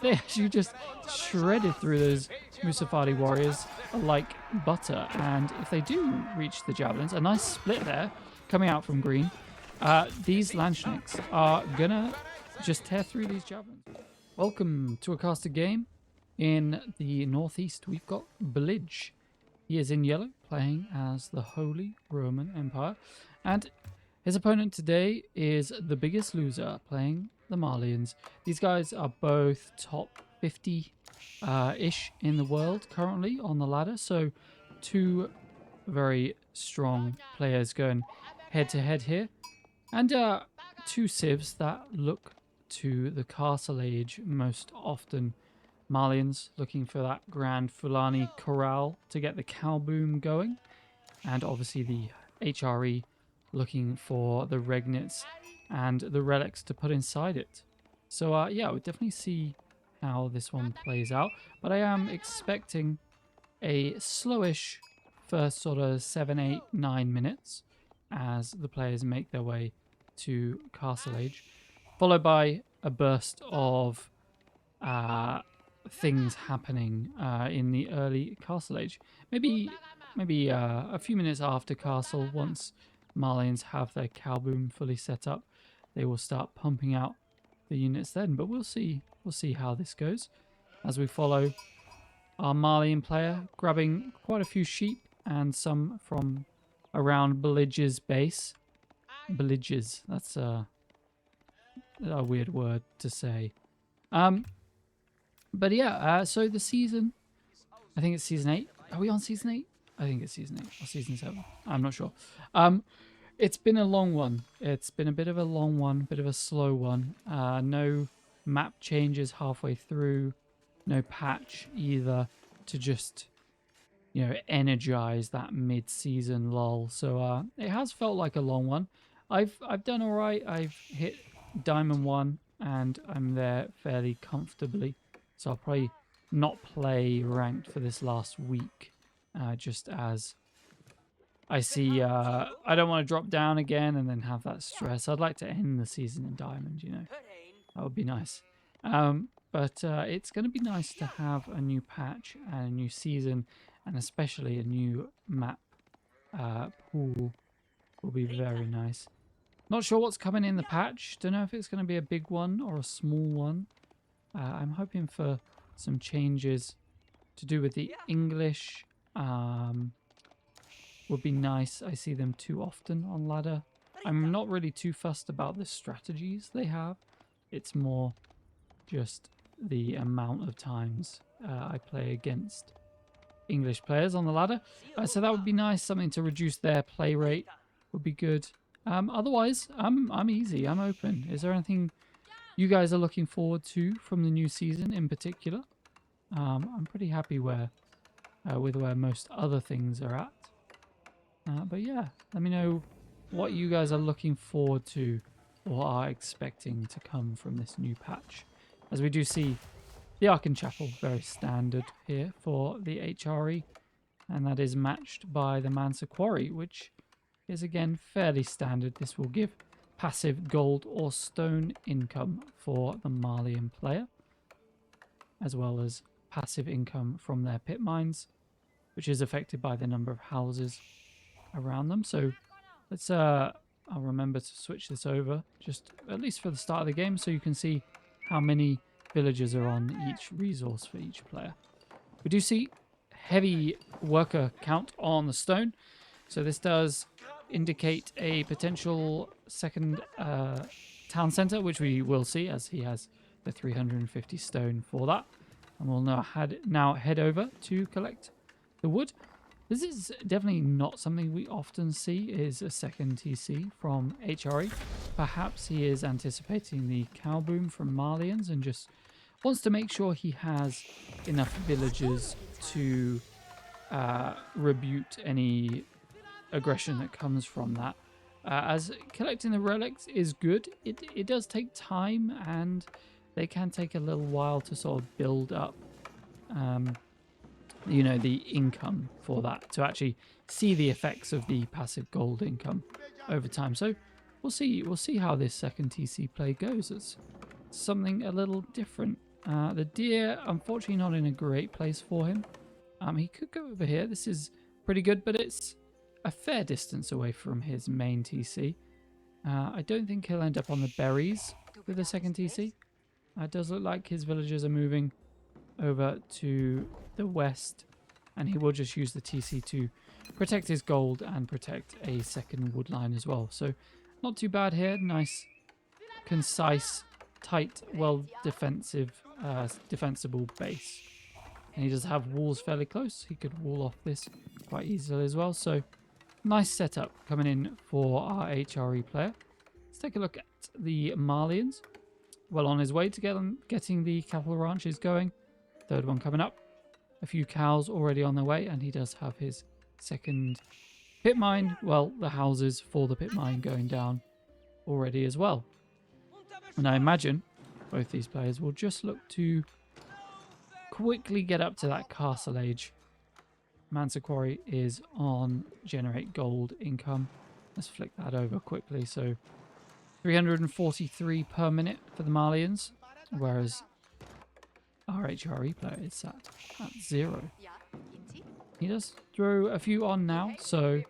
they actually just shredded through those Musafadi warriors like butter. And if they do reach the javelins, a nice split there coming out from green, these Landsknechts are gonna just tear through these javelins. Welcome to a caster game. In the northeast, we've got Blidge. He is in yellow, playing as the Holy Roman Empire. And his opponent today is the Biggest Loser, playing the Malians. These guys are both top 50-ish in the world currently on the ladder. So two very strong players going head-to-head here. And two civs that look to the castle age most often. Malians looking for that Grand Fulani Corral to get the cow boom going. And obviously the HRE looking for the Regnits and the relics to put inside it. So yeah, we'll definitely see how this one plays out. But I am expecting a slowish first sort of 7, 8, 9 minutes as the players make their way to Castle Age, followed by a burst of things happening in the early Castle Age. Maybe a few minutes after Castle, once Malians have their cow boom fully set up, they will start pumping out the units then. But we'll see how this goes as we follow our Malian player grabbing quite a few sheep and some from around Blidge's base. Blidge's, that's a weird word to say. But yeah, so the season, I think it's season 8. Are we on season 8? I think it's season 8 or season 7. I'm not sure. It's been a long one. It's been a bit of a long one, bit of a slow one. No map changes halfway through. No patch either to just, you know, energize that mid-season lull. So it has felt like a long one. I've done all right. I've hit Diamond 1 and I'm there fairly comfortably. So I'll probably not play ranked for this last week, just as I see I don't want to drop down again and then have that stress. I'd like to end the season in Diamond, you know. That would be nice. But it's going to be nice to have a new patch and a new season, and especially a new map pool will be very nice. Not sure what's coming in the patch. Don't know if it's going to be a big one or a small one. I'm hoping for some changes to do with the English. Would be nice. I see them too often on ladder. I'm not really too fussed about the strategies they have. It's more just the amount of times I play against English players on the ladder. So that would be nice. Something to reduce their play rate would be good. Otherwise, I'm easy. I'm open. Is there anything you guys are looking forward to from the new season in particular? I'm pretty happy with where most other things are at. But yeah, let me know what you guys are looking forward to or are expecting to come from this new patch. As we do see the Arkan Chapel, very standard here for the HRE, and that is matched by the Mansa Quarry, which is again fairly standard. This will give passive gold or stone income for the Malian player, as well as passive income from their pit mines, which is affected by the number of houses around them. So let's I'll remember to switch this over just at least for the start of the game so you can see how many villagers are on each resource for each player. We do see heavy worker count on the stone, so this does indicate a potential second town center, which we will see as he has the 350 stone for that. And we'll now head over to collect the wood. This is definitely not something we often see, is a second TC from HRE. Perhaps he is anticipating the cow boom from Malians and just wants to make sure he has enough villagers to rebuke any aggression that comes from that. As collecting the relics is good, it does take time and they can take a little while to sort of build up you know, the income for that, to actually see the effects of the passive gold income over time. So we'll see how this second TC play goes. It's something a little different The deer, unfortunately, not in a great place for him. He could go over here. This is pretty good, but it's a fair distance away from his main TC. I don't think he'll end up on the berries with the second TC. It does look like his villagers are moving over to the west, and he will just use the TC to protect his gold and protect a second wood line as well. So not too bad here. Nice, concise, tight, well defensible base. And he does have walls fairly close. He could wall off this quite easily as well. So nice setup coming in for our HRE player. Let's take a look at the Malians. Well on his way to getting the cattle ranches going. Third one coming up. A few cows already on their way, and he does have his second pit mine. Well, the houses for the pit mine going down already as well. And I imagine both these players will just look to quickly get up to that castle age. Mansa Quarry is on generate gold income. Let's flick that over quickly. So 343 per minute for the Malians, whereas our HRE player is at 0. He does throw a few on now, so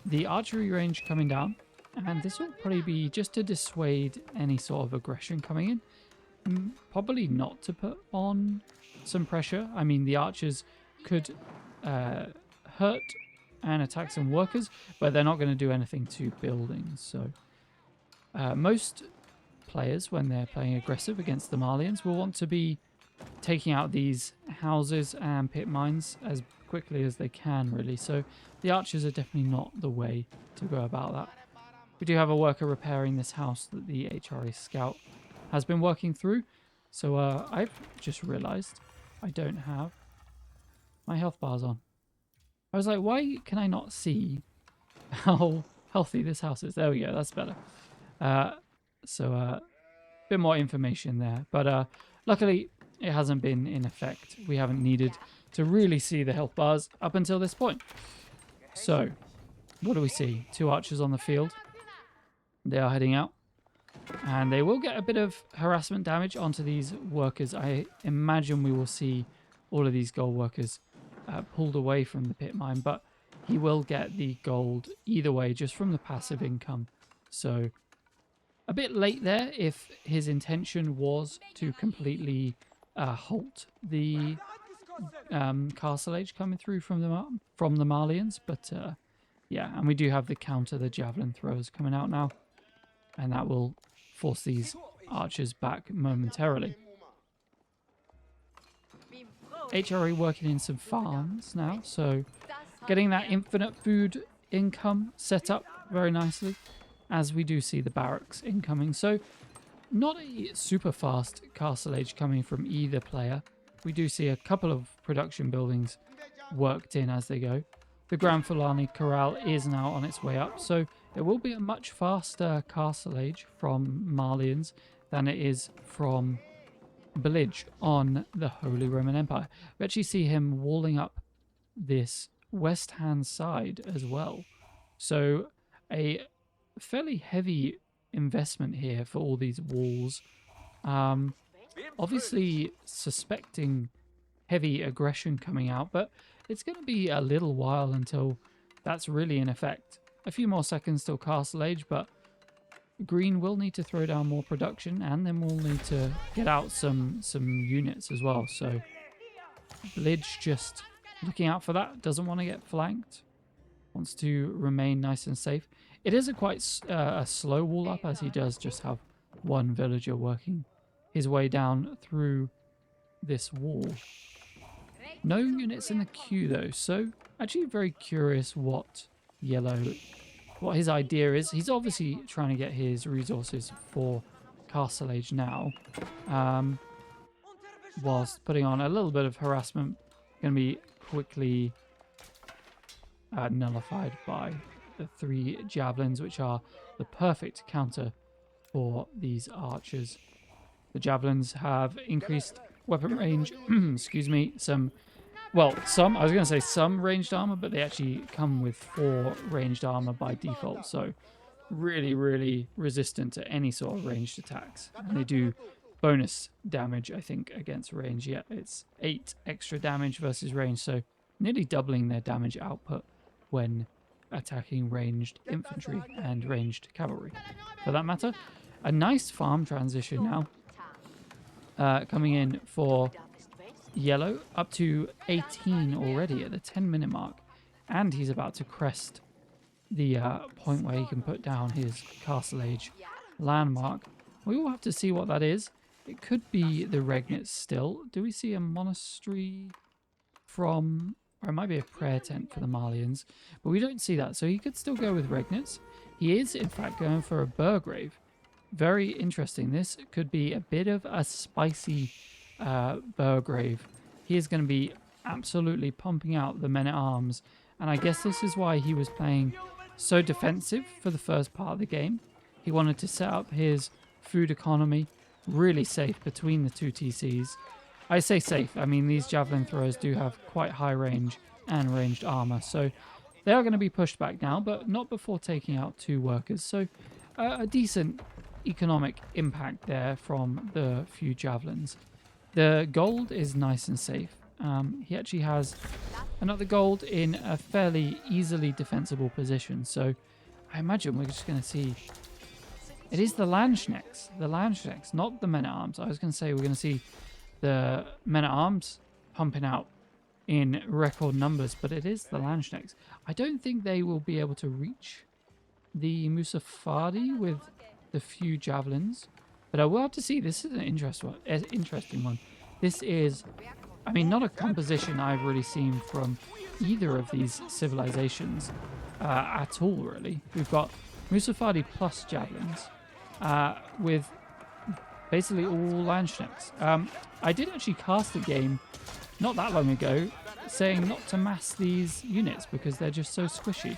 the archery range coming down, and this will probably be just to dissuade any sort of aggression coming in. Probably not to put on some pressure. I mean, the archers could hurt and attack some workers, but they're not going to do anything to buildings. So most players, when they're playing aggressive against the Malians, will want to be taking out these houses and pit mines as quickly as they can, really. So the archers are definitely not the way to go about that. We do have a worker repairing this house that the HRE scout has been working through. So I've just realized I don't have my health bars on. I was like, why can I not see how healthy this house is? There we go, that's better. So a bit more information there. But luckily, it hasn't been in effect. We haven't needed to really see the health bars up until this point. So, what do we see? 2 archers on the field. They are heading out. And they will get a bit of harassment damage onto these workers. I imagine we will see all of these gold workers pulled away from the pit mine. But he will get the gold either way, just from the passive income. So, a bit late there if his intention was to completely halt the castle age coming through from the Malians. But yeah, and we do have the counter, the javelin throwers coming out now. And that will force these archers back momentarily. HRE working in some farms now, so getting that infinite food income set up very nicely, as we do see the barracks incoming. So not a super fast castle age coming from either player. We do see a couple of production buildings worked in as they go. The Grand Fulani Corral is now on its way up, so it will be a much faster castle age from Malians than it is from Belidge on the Holy Roman Empire. We actually see him walling up this west hand side as well. So a fairly heavy investment here for all these walls. Obviously suspecting heavy aggression coming out, but it's going to be a little while until that's really in effect. A few more seconds till castle age, but Green will need to throw down more production, and then we'll need to get out some units as well. So Lidge just looking out for that, doesn't want to get flanked, wants to remain nice and safe. It is a quite a slow wall up, as he does just have one villager working his way down through this wall. No units in the queue though, so actually very curious what his idea is. He's obviously trying to get his resources for Castle Age now, whilst putting on a little bit of harassment. Going to be quickly nullified by the 3 javelins, which are the perfect counter for these archers. The javelins have increased weapon range, excuse me, I was going to say some ranged armor, but they actually come with 4 ranged armor by default, so really, really resistant to any sort of ranged attacks. And they do bonus damage, I think, against range. Yeah, it's 8 extra damage versus range, so nearly doubling their damage output when attacking ranged infantry and ranged cavalry. For that matter, a nice farm transition now. Coming in for yellow, up to 18 already at the 10-minute mark. And he's about to crest the point where he can put down his Castle Age landmark. We will have to see what that is. It could be the Regnitz still. Do we see a monastery from... Or it might be a prayer tent for the Malians. But we don't see that, so he could still go with Regnitz. He is, in fact, going for a Burgrave. Very interesting. This could be a bit of a spicy Burgrave. He is going to be absolutely pumping out the men-at-arms. And I guess this is why he was playing so defensive for the first part of the game. He wanted to set up his food economy really safe between the two TCs. I say safe, I mean these javelin throwers do have quite high range and ranged armor, so they are going to be pushed back now, but not before taking out 2 workers. So a decent economic impact there from the few javelins. The gold is nice and safe. He actually has another gold in a fairly easily defensible position, so I imagine we're just going to see... It is the Landsknechts, not the men-at-arms. I was going to say we're going to see the men-at-arms pumping out in record numbers, but it is the Landsknechts. I don't think they will be able to reach the Musafadi with the few javelins, but I will have to see. This is an interesting one. This is, I mean, not a composition I've really seen from either of these civilizations at all, really. We've got Musafadi plus javelins with basically all Landsknechts. I did actually cast a game not that long ago saying not to mass these units because they're just so squishy.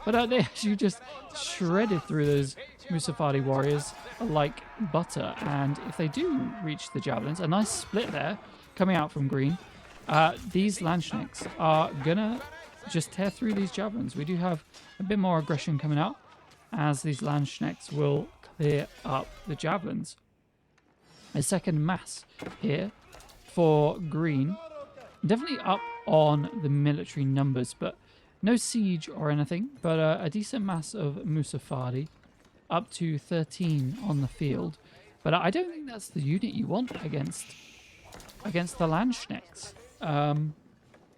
But they actually just shredded through those Musafadi warriors like butter. And if they do reach the javelins, a nice split there coming out from green, these Landsknechts are gonna just tear through these javelins. We do have a bit more aggression coming out as these Landsknechts will clear up the javelins. A second mass here for green. Definitely up on the military numbers, but no siege or anything, but a decent mass of Musafadi, up to 13 on the field. But I don't think that's the unit you want against the Landsknechts. I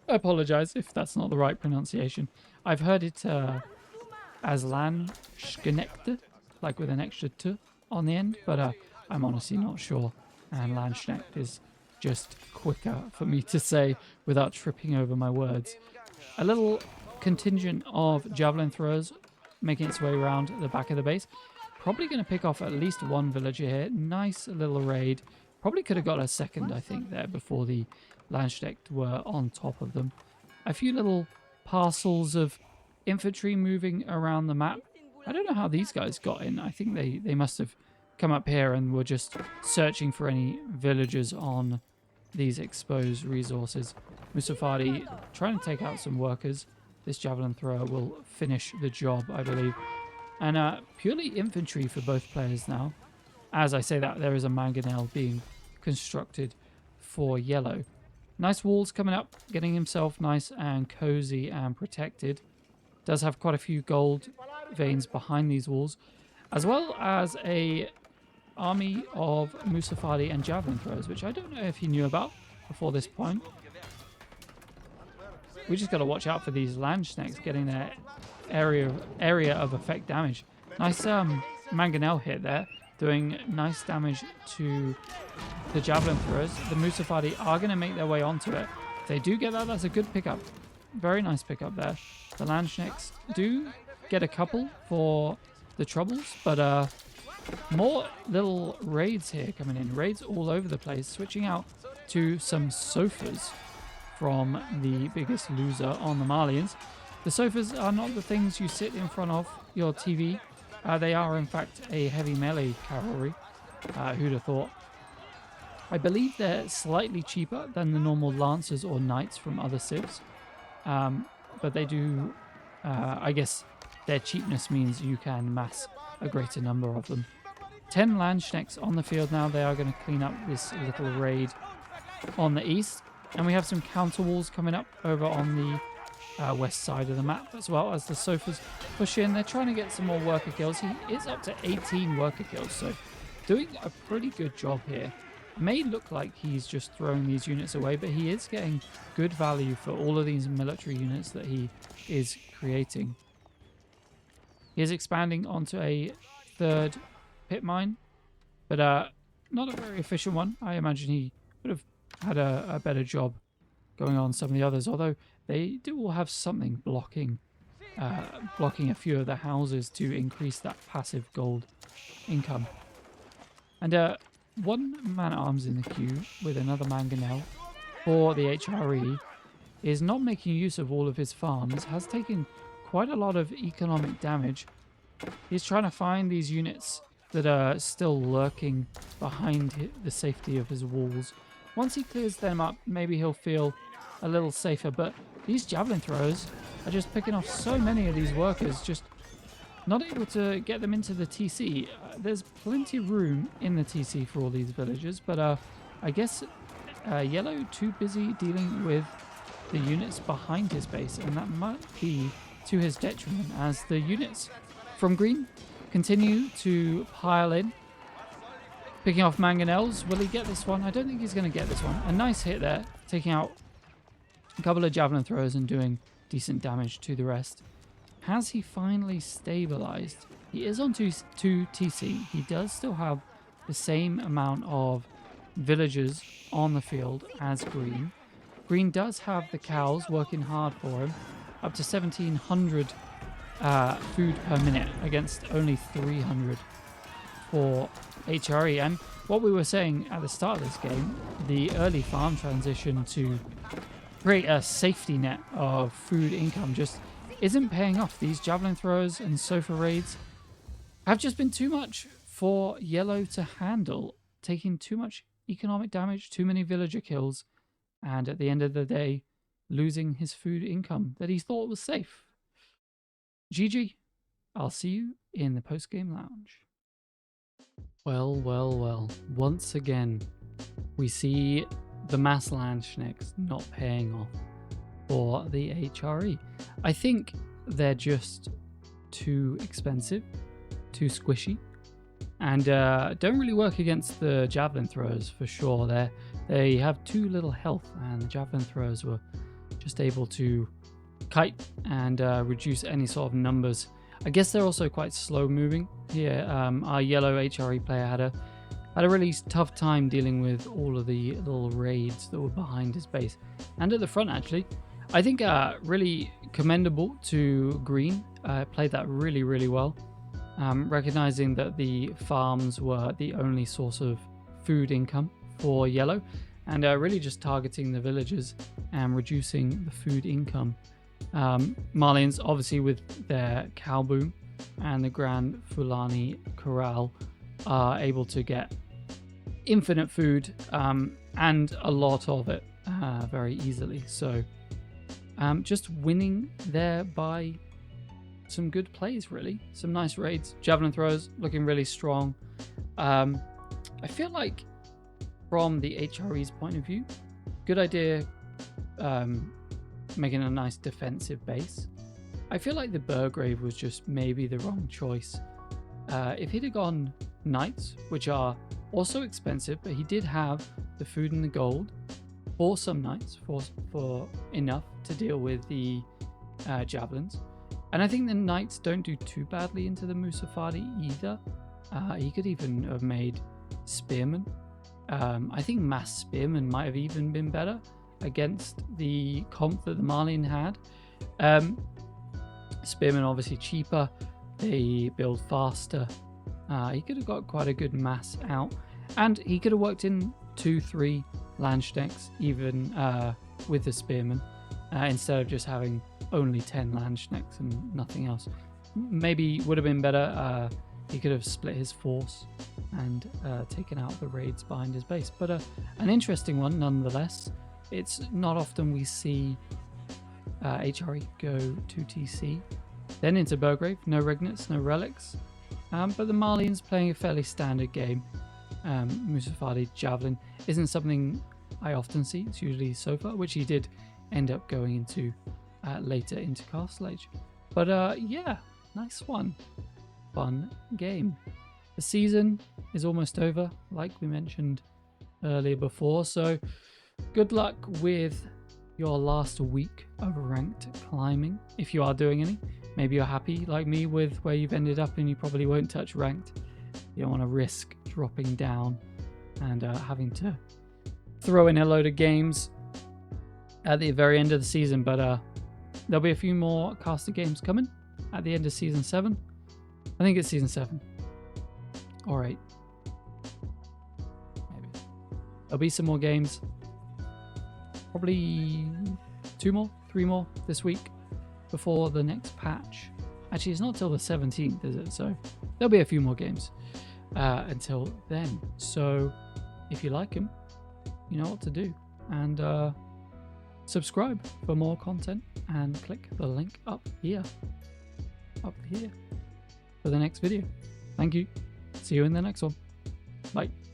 apologize if that's not the right pronunciation. I've heard it as Landsknecht, like with an extra t on the end, but I'm honestly not sure. And Landsknecht is just quicker for me to say without tripping over my words. A little contingent of javelin throwers making its way around the back of the base. Probably going to pick off at least one villager here. Nice little raid. Probably could have got a second, I think, there before the Landsknecht were on top of them. A few little parcels of infantry moving around the map. I don't know how these guys got in. I think they must have come up here and were just searching for any villagers on these exposed resources. Musafadi trying to take out some workers. This javelin thrower will finish the job, I believe. And purely infantry for both players now. As I say that, there is a mangonel being constructed for yellow. Nice walls coming up, getting himself nice and cozy and protected. Does have quite a few gold veins behind these walls, as well as a army of Musafadi and javelin throwers, which I don't know if he knew about before this point. We just got to watch out for these Landsknechts getting their area of effect damage. Nice mangonel hit there, doing nice damage to the javelin throwers. The Musafadi are going to make their way onto it. If they do get that, that's a good pickup. Very nice pickup there. The Landsknechts do get a couple for the troubles, but more little raids here coming in. Raids all over the place, switching out to some sofas from the biggest loser on the Malians. The sofas are not the things you sit in front of your TV. They are, in fact, a heavy melee cavalry. Who'd have thought? I believe they're slightly cheaper than the normal lancers or knights from other civs. But they do, I guess, their cheapness means you can mass a greater number of them. 10 Landsknechts on the field now. They are going to clean up this little raid on the east. And we have some counter walls coming up over on the west side of the map, as well as the sofas push in. They're trying to get some more worker kills. He is up to 18 worker kills, so doing a pretty good job here. May look like he's just throwing these units away, but he is getting good value for all of these military units that he is creating. He is expanding onto a third pit mine, but not a very efficient one. I imagine he would have had a better job going on some of the others, although they do all have something blocking a few of the houses to increase that passive gold income. And one man-at-arms in the queue with another mangonel for the HRE is not making use of all of his farms, has taken quite a lot of economic damage. He's trying to find these units that are still lurking behind the safety of his walls. Once he clears them up, maybe he'll feel a little safer, but these javelin throwers are just picking off so many of these workers, just not able to get them into the TC. There's plenty of room in the TC for all these villagers, but I guess Yellow too busy dealing with the units behind his base, and that might be to his detriment as the units from Green continue to pile in. Picking off mangonels. Will he get this one? I don't think he's going to get this one. A nice hit there, taking out a couple of javelin throwers and doing decent damage to the rest. Has he finally stabilized? He is on 2 TC. He does still have the same amount of villagers on the field as Green. Green does have the cows working hard for him. Up to 1,700 food per minute against only 300 for HRE. And what we were saying at the start of this game, the early farm transition to create a safety net of food income just isn't paying off. These javelin throwers and sofa raids have just been too much for Yellow to handle, taking too much economic damage, too many villager kills, and at the end of the day, losing his food income that he thought was safe. GG. I'll see you in the post-game lounge. Well. Once again, we see the mass Landsknechts not paying off for the HRE. I think they're just too expensive, too squishy, and don't really work against the javelin throwers for sure. They have too little health, and the javelin throwers were just able to kite and reduce any sort of numbers. I guess they're also quite slow moving here. Our yellow HRE player had a really tough time dealing with all of the little raids that were behind his base and at the front. Actually, I think really commendable to Green. Played that really well, recognizing that the farms were the only source of food income for Yellow, and really just targeting the villagers and reducing the food income. Malians, obviously with their cow boom and the Grand Fulani Corral, are able to get infinite food and a lot of it very easily. So just winning there by some good plays, really. Some nice raids. Javelin throws looking really strong. I feel like from the HRE's point of view, good idea making a nice defensive base. I feel like the Burgrave was just maybe the wrong choice. If he'd have gone Knights, which are also expensive, but he did have the food and the gold for some Knights, for enough to deal with the Javelins. And I think the Knights don't do too badly into the Musafadi either. He could even have made Spearmen. I think Mass Spearmen might have even been better against the comp that the Malian had. Spearmen obviously cheaper, they build faster. He could have got quite a good mass out, and he could have worked in 2-3 Landsknechts even with the Spearmen instead of just having only 10 Landsknechts and nothing else. Maybe would have been better. He could have split his force and taken out the raids behind his base, but an interesting one nonetheless. It's not often we see HRE go to TC, then into Burgrave. No Regnets, no Relics. But the Marlians playing a fairly standard game. Musafadi Javelin isn't something I often see. It's usually Sofa, which he did end up going into later into Castle Age. But yeah, nice one. Fun game. The season is almost over, like we mentioned earlier before, so good luck with your last week of ranked climbing, if you are doing any. Maybe you're happy, like me, with where you've ended up and you probably won't touch ranked. You don't want to risk dropping down and having to throw in a load of games at the very end of the season, but there'll be a few more caster games coming at the end of season 7. I think it's season 7 or 8. Maybe. There'll be some more games. Probably 2 more, 3 more this week before the next patch. Actually, it's not till the 17th, is it? So there'll be a few more games until then. So if you like them, you know what to do. And subscribe for more content and click the link up here for the next video. Thank you. See you in the next one. Bye.